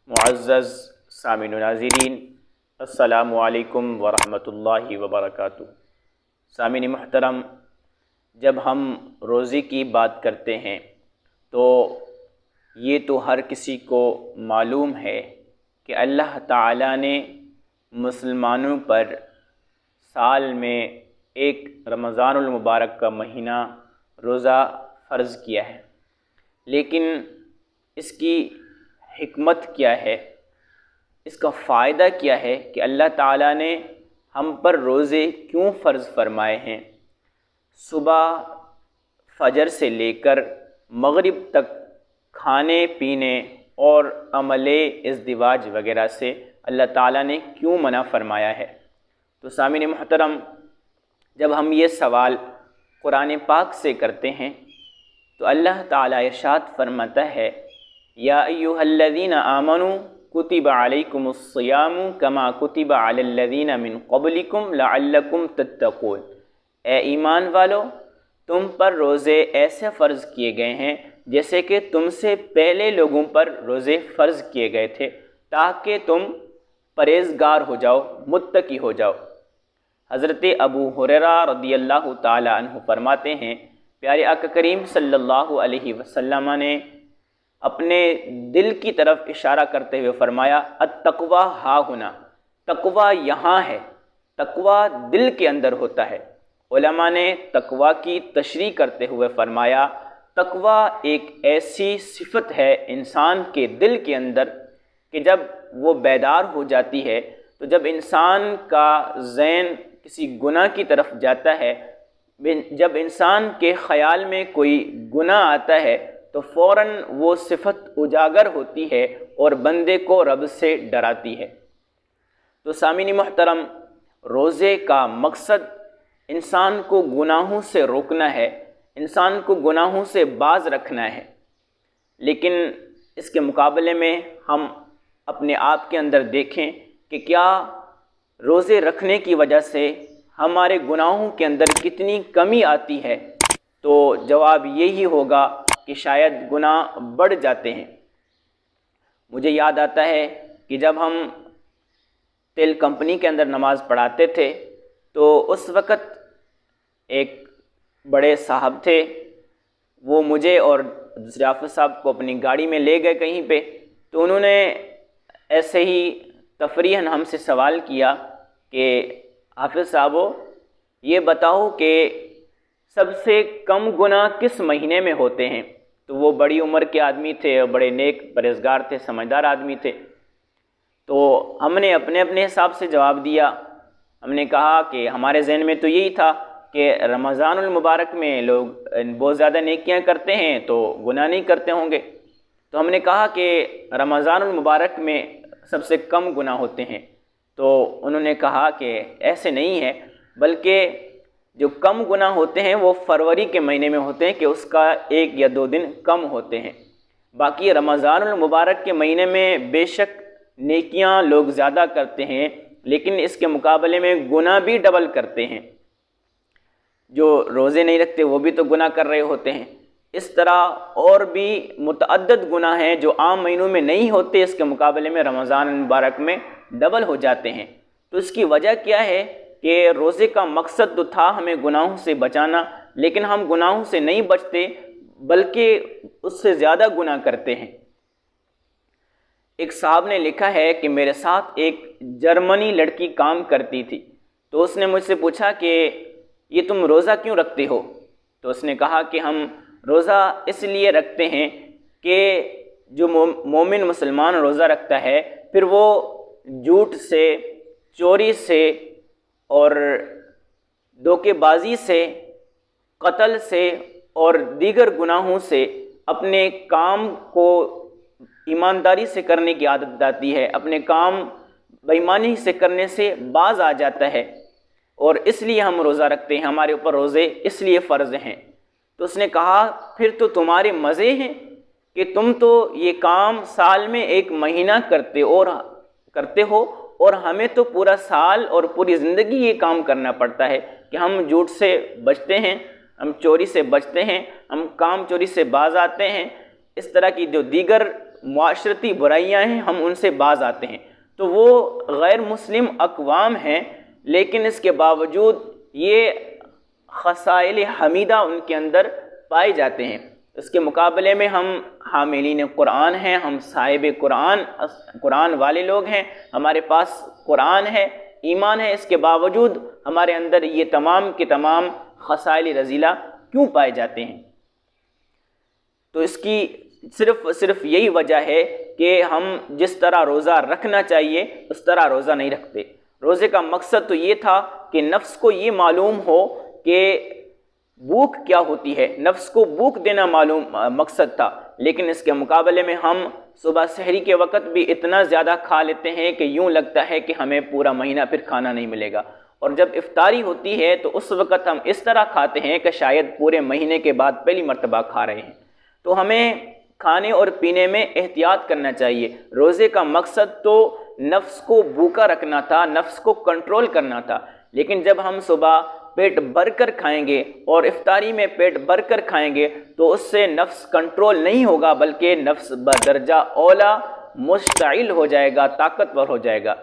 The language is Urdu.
معزز سامعین و ناظرین، السلام علیکم ورحمۃ اللہ وبرکاتہ۔ سامعین محترم، جب ہم روزے کی بات کرتے ہیں تو یہ تو ہر کسی کو معلوم ہے کہ اللہ تعالیٰ نے مسلمانوں پر سال میں ایک رمضان المبارک کا مہینہ روزہ فرض کیا ہے، لیکن اس کی حکمت کیا ہے، اس کا فائدہ کیا ہے کہ اللہ تعالیٰ نے ہم پر روزے کیوں فرض فرمائے ہیں؟ صبح فجر سے لے کر مغرب تک کھانے پینے اور عمل ازدواج وغیرہ سے اللہ تعالیٰ نے کیوں منع فرمایا ہے؟ تو سامعین محترم، جب ہم یہ سوال قرآن پاک سے کرتے ہیں تو اللہ تعالیٰ ارشاد فرماتا ہے، یا ایھا الذین آمنوا کتب علیکم الصیام کما کتب علی الذین من قبلکم لعلکم تتقون۔ اے ایمان والو، تم پر روزے ایسے فرض کیے گئے ہیں جیسے کہ تم سے پہلے لوگوں پر روزے فرض کیے گئے تھے، تاکہ تم پرہیزگار ہو جاؤ، متقی ہو جاؤ۔ حضرت ابو ہریرہ رضی اللہ تعالی عنہ فرماتے ہیں، پیارے آقا کریم صلی اللہ علیہ وسلم نے اپنے دل کی طرف اشارہ کرتے ہوئے فرمایا، التقوی ہا ہنا، تقوی یہاں ہے، تقوی دل کے اندر ہوتا ہے۔ علماء نے تقوی کی تشریح کرتے ہوئے فرمایا، تقوی ایک ایسی صفت ہے انسان کے دل کے اندر کہ جب وہ بیدار ہو جاتی ہے تو جب انسان کا ذہن کسی گناہ کی طرف جاتا ہے، جب انسان کے خیال میں کوئی گناہ آتا ہے تو فوراً وہ صفت اجاگر ہوتی ہے اور بندے کو رب سے ڈراتی ہے۔ تو سامعین محترم، روزے کا مقصد انسان کو گناہوں سے روکنا ہے، انسان کو گناہوں سے باز رکھنا ہے، لیکن اس کے مقابلے میں ہم اپنے آپ کے اندر دیکھیں کہ کیا روزے رکھنے کی وجہ سے ہمارے گناہوں کے اندر کتنی کمی آتی ہے؟ تو جواب یہی ہوگا کہ شاید گناہ بڑھ جاتے ہیں۔ مجھے یاد آتا ہے کہ جب ہم تیل کمپنی کے اندر نماز پڑھاتے تھے تو اس وقت ایک بڑے صاحب تھے، وہ مجھے اور دوسرے حافظ صاحب کو اپنی گاڑی میں لے گئے کہیں پہ، تو انہوں نے ایسے ہی تفریحاً ہم سے سوال کیا کہ حافظ صاحبو، یہ بتاؤ کہ سب سے کم گناہ کس مہینے میں ہوتے ہیں؟ تو وہ بڑی عمر کے آدمی تھے اور بڑے نیک پرہیزگار تھے، سمجھدار آدمی تھے۔ تو ہم نے اپنے اپنے حساب سے جواب دیا۔ ہم نے کہا کہ ہمارے ذہن میں تو یہی تھا کہ رمضان المبارک میں لوگ بہت زیادہ نیکیاں کرتے ہیں تو گناہ نہیں کرتے ہوں گے۔ تو ہم نے کہا کہ رمضان المبارک میں سب سے کم گناہ ہوتے ہیں۔ تو انہوں نے کہا کہ ایسے نہیں ہے، بلکہ جو کم گناہ ہوتے ہیں وہ فروری کے مہینے میں ہوتے ہیں کہ اس کا 1 یا 2 دن کم ہوتے ہیں، باقی رمضان المبارک کے مہینے میں بے شک نیکیاں لوگ زیادہ کرتے ہیں، لیکن اس کے مقابلے میں گناہ بھی ڈبل کرتے ہیں۔ جو روزے نہیں رکھتے وہ بھی تو گناہ کر رہے ہوتے ہیں۔ اس طرح اور بھی متعدد گناہ ہیں جو عام مہینوں میں نہیں ہوتے، اس کے مقابلے میں رمضان المبارک میں ڈبل ہو جاتے ہیں۔ تو اس کی وجہ کیا ہے کہ روزے کا مقصد تو تھا ہمیں گناہوں سے بچانا، لیکن ہم گناہوں سے نہیں بچتے بلکہ اس سے زیادہ گناہ کرتے ہیں۔ ایک صاحب نے لکھا ہے کہ میرے ساتھ ایک جرمنی لڑکی کام کرتی تھی، تو اس نے مجھ سے پوچھا کہ یہ تم روزہ کیوں رکھتے ہو؟ تو اس نے کہا کہ ہم روزہ اس لیے رکھتے ہیں کہ جو مومن مسلمان روزہ رکھتا ہے پھر وہ جھوٹ سے، چوری سے اور دھوکے بازی سے، قتل سے اور دیگر گناہوں سے اپنے کام کو ایمانداری سے کرنے کی عادت آتی ہے، اپنے کام بے ایمانی سے کرنے سے باز آ جاتا ہے، اور اس لیے ہم روزہ رکھتے ہیں، ہمارے اوپر روزے اس لیے فرض ہیں۔ تو اس نے کہا پھر تو تمہارے مزے ہیں کہ تم تو یہ کام سال میں 1 مہینہ کرتے ہو، اور ہمیں تو پورا سال اور پوری زندگی یہ کام کرنا پڑتا ہے کہ ہم جھوٹ سے بچتے ہیں، ہم چوری سے بچتے ہیں، ہم کام چوری سے باز آتے ہیں، اس طرح کی جو دیگر معاشرتی برائیاں ہیں ہم ان سے باز آتے ہیں۔ تو وہ غیر مسلم اقوام ہیں لیکن اس کے باوجود یہ خصائل حمیدہ ان کے اندر پائے جاتے ہیں۔ اس کے مقابلے میں ہم حاملین قرآن ہیں، ہم صاحب قرآن والے لوگ ہیں، ہمارے پاس قرآن ہے، ایمان ہے، اس کے باوجود ہمارے اندر یہ تمام کے تمام خصائل رذیلہ کیوں پائے جاتے ہیں؟ تو اس کی صرف یہی وجہ ہے کہ ہم جس طرح روزہ رکھنا چاہیے اس طرح روزہ نہیں رکھتے۔ روزے کا مقصد تو یہ تھا کہ نفس کو یہ معلوم ہو کہ بھوک کیا ہوتی ہے، نفس کو بھوک دینا مقصد تھا، لیکن اس کے مقابلے میں ہم صبح سحری کے وقت بھی اتنا زیادہ کھا لیتے ہیں کہ یوں لگتا ہے کہ ہمیں پورا مہینہ پھر کھانا نہیں ملے گا، اور جب افطاری ہوتی ہے تو اس وقت ہم اس طرح کھاتے ہیں کہ شاید پورے مہینے کے بعد پہلی مرتبہ کھا رہے ہیں۔ تو ہمیں کھانے اور پینے میں احتیاط کرنا چاہیے۔ روزے کا مقصد تو نفس کو بھوکا رکھنا تھا، نفس کو کنٹرول کرنا تھا، لیکن جب ہم صبح پیٹ بھر کر کھائیں گے اور افطاری میں پیٹ بھر کر کھائیں گے تو اس سے نفس کنٹرول نہیں ہوگا، بلکہ نفس بدرجہ اولا مشتعل ہو جائے گا، طاقتور ہو جائے گا۔